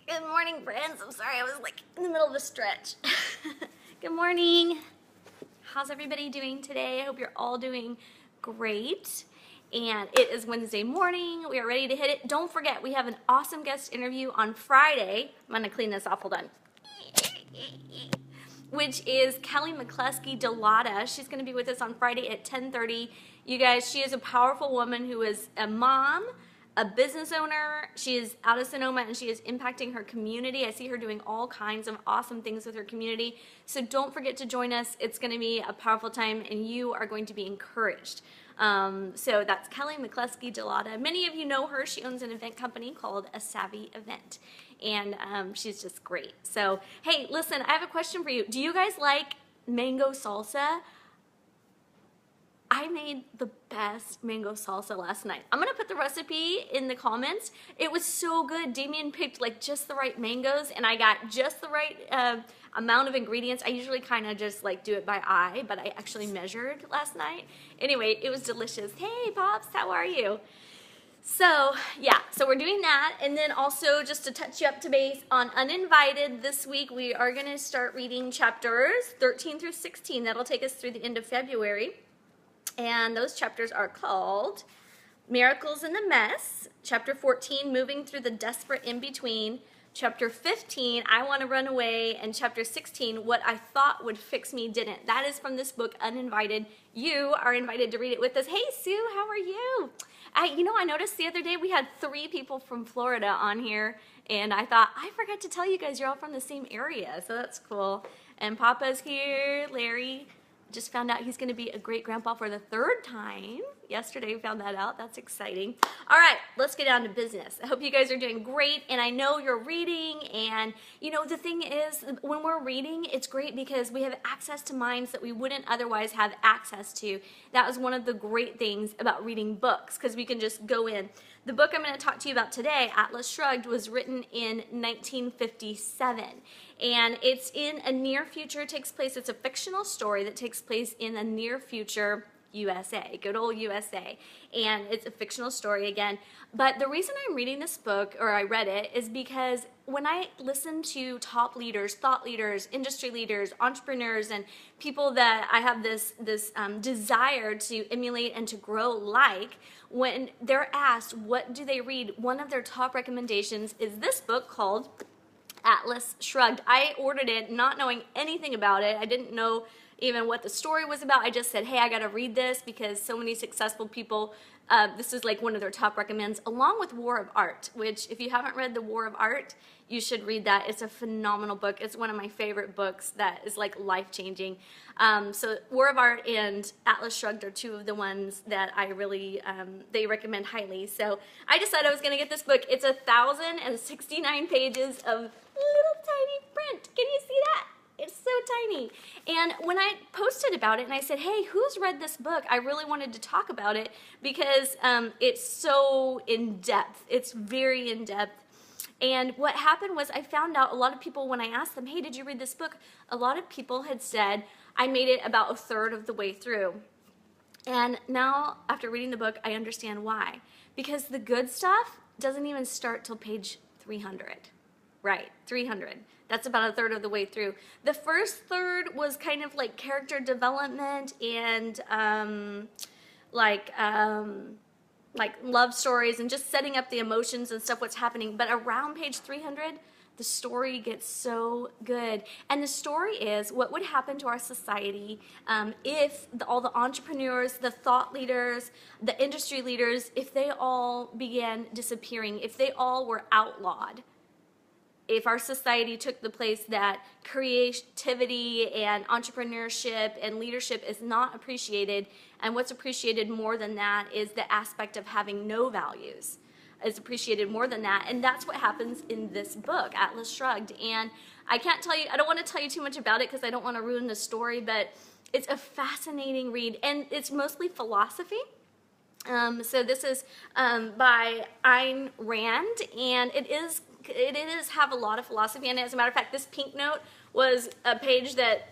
Good morning, friends. I'm sorry, I was like in the middle of a stretch. Good morning. How's everybody doing today? I hope you're all doing great. And it is Wednesday morning. We are ready to hit it. Don't forget, we have an awesome guest interview on Friday. I'm gonna clean this off, hold on. Which is Kelly McLeskey Dolata. She's gonna be with us on Friday at 10:30. You guys, she is a powerful woman who is a mom, a business owner. She is out of Sonoma and she is impacting her community. I see her doing all kinds of awesome things with her community. So don't forget to join us. It's going to be a powerful time and you are going to be encouraged. So that's Kelly McLeskey Dolata. Many of you know her. She owns an event company called A Savvy Event. And she's just great. So, hey, listen, I have a question for you. Do you guys like mango salsa? I made the best mango salsa last night. I'm gonna put the recipe in the comments. It was so good. Damien picked like just the right mangoes and I got just the right amount of ingredients. I usually kind of just like do it by eye, but I actually measured last night. Anyway, it was delicious. Hey Pops, how are you? So yeah, so we're doing that. And then also just to touch you up to base on Uninvited this week, we are gonna start reading chapters 13 through 16. That'll take us through the end of February. And those chapters are called Miracles in the Mess, Chapter 14, Moving Through the Desperate In-Between, Chapter 15, I Want to Run Away, and Chapter 16, What I Thought Would Fix Me Didn't. That is from this book, Uninvited. You are invited to read it with us. Hey, Sue, how are you? I noticed the other day we had 3 people from Florida on here, and I thought, I forgot to tell you guys you're all from the same area, so that's cool. And Papa's here, Larry. Just found out he's going to be a great grandpa for the 3rd time. Yesterday we found that out. That's exciting. All right, let's get down to business. I hope you guys are doing great, and I know you're reading, and the thing is, when we're reading, it's great because we have access to minds that we wouldn't otherwise have access to. That was one of the great things about reading books, because we can just go in. The book I'm going to talk to you about today, Atlas Shrugged, was written in 1957. And it's in a near future. It's a fictional story that takes place in a near future USA, good old USA. And it's a fictional story again. But the reason I'm reading this book, or I read it, is because when I listen to top leaders, thought leaders, industry leaders, entrepreneurs, and people that I have this desire to emulate and to grow like, when they're asked what do they read, one of their top recommendations is this book called Atlas Shrugged. I ordered it not knowing anything about it. I didn't know even what the story was about. I just said, hey, I gotta read this because so many successful people, this is like one of their top recommends, along with War of Art, which if you haven't read The War of Art, you should read that. It's a phenomenal book. It's one of my favorite books that is like life-changing. So War of Art and Atlas Shrugged are 2 of the ones that I really, they recommend highly. So I decided I was gonna get this book. It's 1,069 pages of little tiny print. Can you see that? It's so tiny. And when I posted about it and I said, hey, who's read this book? I really wanted to talk about it because it's so in-depth. It's very in-depth. And what happened was I found out a lot of people, when I asked them, hey, did you read this book? A lot of people had said, I made it about 1/3 of the way through. And now, after reading the book, I understand why. Because the good stuff doesn't even start till page 300. Right, 300. That's about 1/3 of the way through. The first third was kind of like character development and like love stories and just setting up the emotions and stuff, what's happening. But around page 300, the story gets so good. And the story is what would happen to our society if all the entrepreneurs, the thought leaders, the industry leaders, if they all began disappearing, if they all were outlawed. If our society took the place that creativity and entrepreneurship and leadership is not appreciated, and what's appreciated more than that is the aspect of having no values is appreciated more than that. And that's what happens in this book, Atlas Shrugged. And I can't tell you, I don't want to tell you too much about it because I don't want to ruin the story, but it's a fascinating read, and it's mostly philosophy. So this is by Ayn Rand, and it is have a lot of philosophy in it. As a matter of fact, this pink note was a page that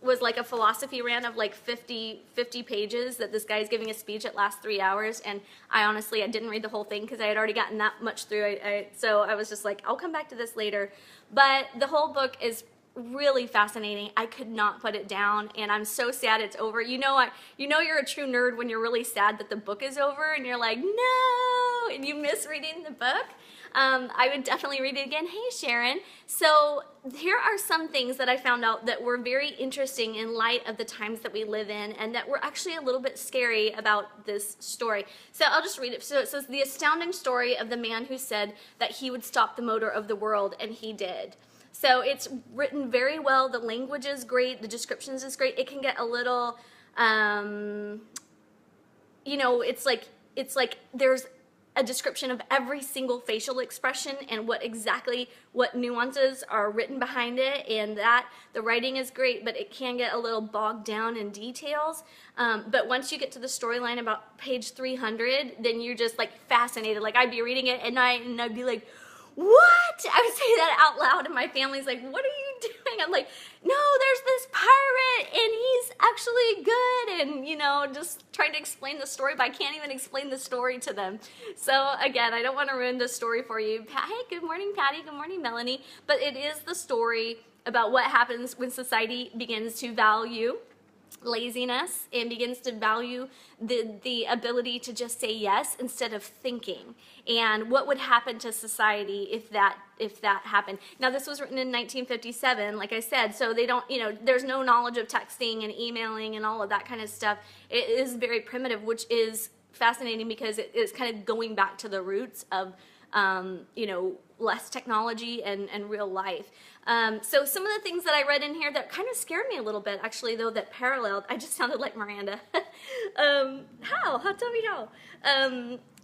was like a philosophy rant of like 50 pages that this guy's giving a speech. It lasts 3 hours, and I didn't read the whole thing because I had already gotten that much through. So I was just like, I'll come back to this later. But the whole book is really fascinating. I could not put it down, and I'm so sad it's over. You know you're a true nerd when you're really sad that the book is over, and you're like, no, and you miss reading the book. I would definitely read it again. Hey, Sharon. So here are some things that I found out that were very interesting in light of the times that we live in, and that were actually a little bit scary about this story. So I'll just read it. So it says, the astounding story of the man who said that he would stop the motor of the world, and he did. So it's written very well. The language is great. The descriptions is great. It can get a little, it's like there's a description of every single facial expression and what nuances are written behind it, and that the writing is great, but it can get a little bogged down in details. But once you get to the storyline about page 300, then you're just like fascinated. Like I'd be reading it at night and I'd be like, what? I would say that out loud, and my family's like, what are you doing? I'm like, no, there's this pirate, and he's actually good, and, just trying to explain the story, but I can't even explain the story to them. So, again, I don't want to ruin the story for you. Hey, good morning, Patty. Good morning, Melanie. But it is the story about what happens when society begins to value laziness and begins to value the ability to just say yes instead of thinking, and what would happen to society if that happened. Now, this was written in 1957, like I said, so they don't, there's no knowledge of texting and emailing and all of that kind of stuff. It is very primitive, which is fascinating because it's kind of going back to the roots of less technology and real life. So some of the things that I read in here that kind of scared me a little bit, actually, though, that paralleled, I just sounded like Miranda. How? Tell me how.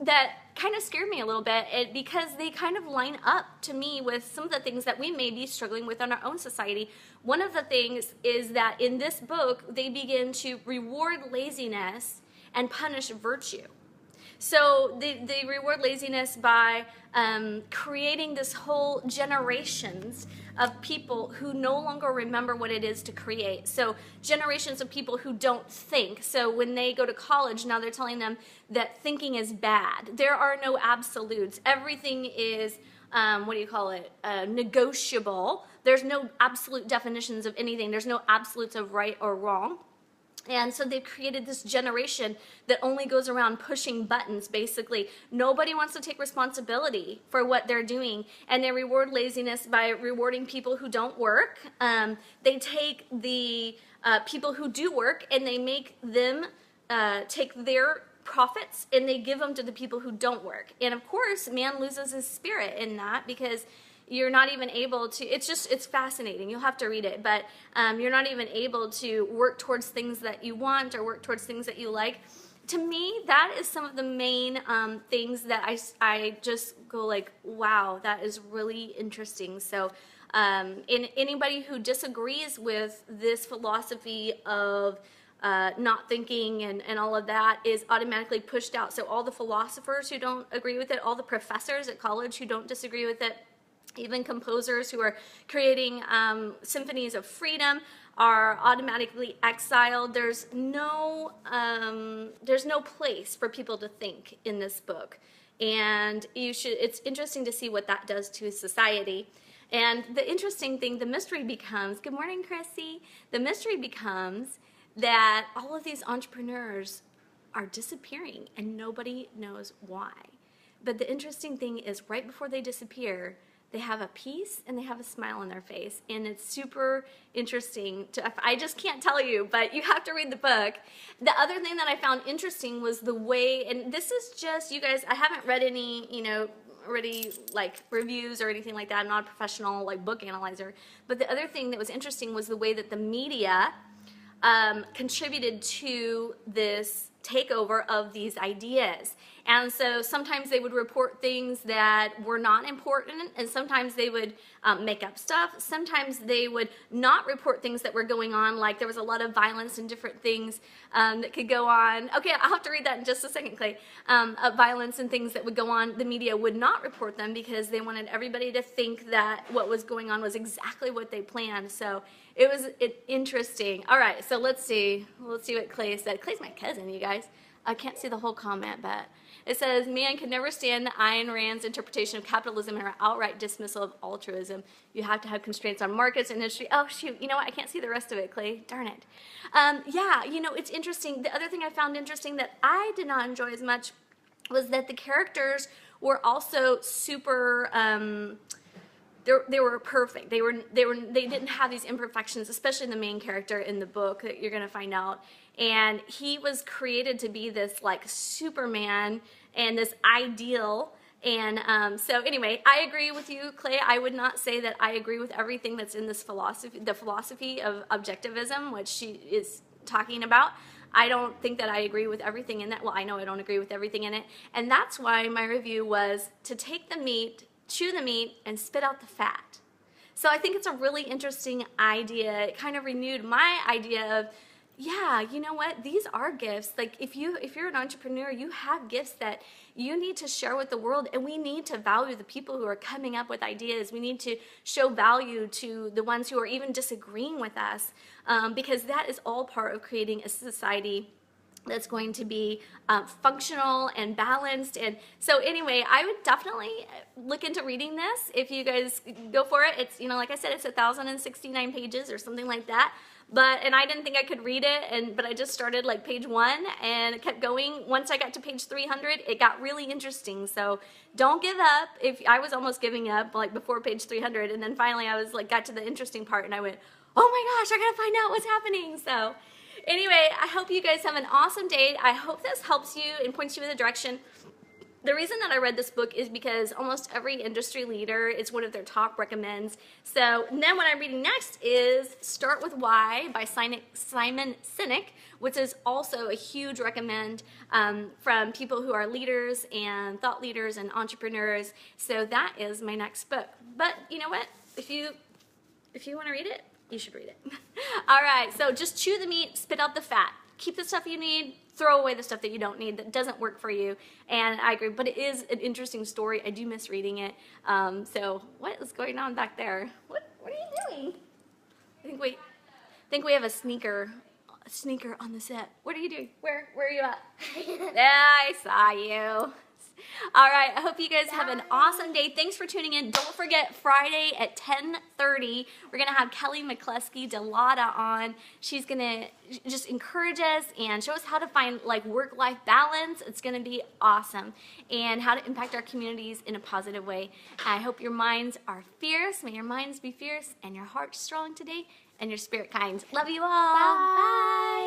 That kind of scared me a little bit because they kind of line up to me with some of the things that we may be struggling with in our own society. One of the things is that in this book, they begin to reward laziness and punish virtue. So they reward laziness by creating this whole generations of people who no longer remember what it is to create. So generations of people who don't think. So when they go to college, now they're telling them that thinking is bad. There are no absolutes. Everything is, negotiable. There's no absolute definitions of anything. There's no absolutes of right or wrong. And so they've created this generation that only goes around pushing buttons, basically. Nobody wants to take responsibility for what they're doing. And they reward laziness by rewarding people who don't work. They take the people who do work and they make them take their profits and they give them to the people who don't work. And of course, man loses his spirit in that because you're not even able to, it's fascinating. You'll have to read it, but you're not even able to work towards things that you want or work towards things that you like. To me, that is some of the main things that I just go like, wow, that is really interesting. So anybody who disagrees with this philosophy of not thinking and all of that is automatically pushed out. So all the philosophers who don't agree with it, all the professors at college who don't disagree with it, even composers who are creating symphonies of freedom are automatically exiled. There's no place for people to think in this book, and it's interesting to see what that does to society. And the interesting thing, the mystery becomes, good morning, Chrissy. The mystery becomes that all of these entrepreneurs are disappearing and nobody knows why. But the interesting thing is right before they disappear, they have a peace and they have a smile on their face, and it's super interesting. I just can't tell you, but you have to read the book. The other thing that I found interesting was the way, and this is just, you guys, I haven't read any, already like reviews or anything like that. I'm not a professional like book analyzer, but the other thing that was interesting was the way that the media contributed to this takeover of these ideas. And so sometimes they would report things that were not important, and sometimes they would make up stuff. Sometimes they would not report things that were going on, like there was a lot of violence and different things that could go on. Okay, I'll have to read that in just a second, Clay. Violence and things that would go on, the media would not report them because they wanted everybody to think that what was going on was exactly what they planned. So it was interesting. All right, so let's see what Clay said. Clay's my cousin, you guys. I can't see the whole comment, but it says, man can never stand Ayn Rand's interpretation of capitalism and her outright dismissal of altruism. You have to have constraints on markets and industry. Oh, shoot. You know what? I can't see the rest of it, Clay. Darn it. Yeah, you know, it's interesting. The other thing I found interesting that I did not enjoy as much was that the characters were also super... They were perfect. They didn't have these imperfections, especially the main character in the book that you're going to find out. And he was created to be this like Superman and this ideal. And so anyway, I agree with you, Clay. I would not say that I agree with everything that's in this philosophy, the philosophy of objectivism, which she is talking about. I don't think that I agree with everything in that. Well, I know I don't agree with everything in it. And that's why my review was to take the meat, chew the meat, and spit out the fat. So I think it's a really interesting idea. It kind of renewed my idea of, yeah, you know what? These are gifts. Like if you're an entrepreneur, you have gifts that you need to share with the world, and we need to value the people who are coming up with ideas. We need to show value to the ones who are even disagreeing with us, because that is all part of creating a society that's going to be functional and balanced. And so anyway, I would definitely look into reading this if you guys go for it. It's, you know, like I said, it's 1,069 pages or something like that. And I didn't think I could read it, but I just started like page 1 and it kept going. Once I got to page 300, it got really interesting. So don't give up. If I was almost giving up like before page 300, and then finally I was like got to the interesting part and I went, oh my gosh, I gotta find out what's happening. So anyway, I hope you guys have an awesome day. I hope this helps you and points you in the direction. The reason that I read this book is because almost every industry leader, it's one of their top recommends. So then what I'm reading next is Start With Why by Simon Sinek, which is also a huge recommend from people who are leaders and thought leaders and entrepreneurs. So that is my next book. But you know what? If you want to read it, you should read it. All right, so just chew the meat, spit out the fat. Keep the stuff you need, throw away the stuff that you don't need, that doesn't work for you. And I agree, but it is an interesting story. I do miss reading it. So what is going on back there? What are you doing? I think we have a sneaker on the set. What are you doing? Where are you at? I saw you. All right, I hope you guys have an awesome day. Thanks for tuning in. Don't forget, Friday at 10:30, we're going to have Kelly McLeskey Dolata on. She's going to just encourage us and show us how to find like work-life balance. It's going to be awesome. And how to impact our communities in a positive way. I hope your minds are fierce. May your minds be fierce and your heart strong today and your spirit kind. Love you all. Bye. Bye.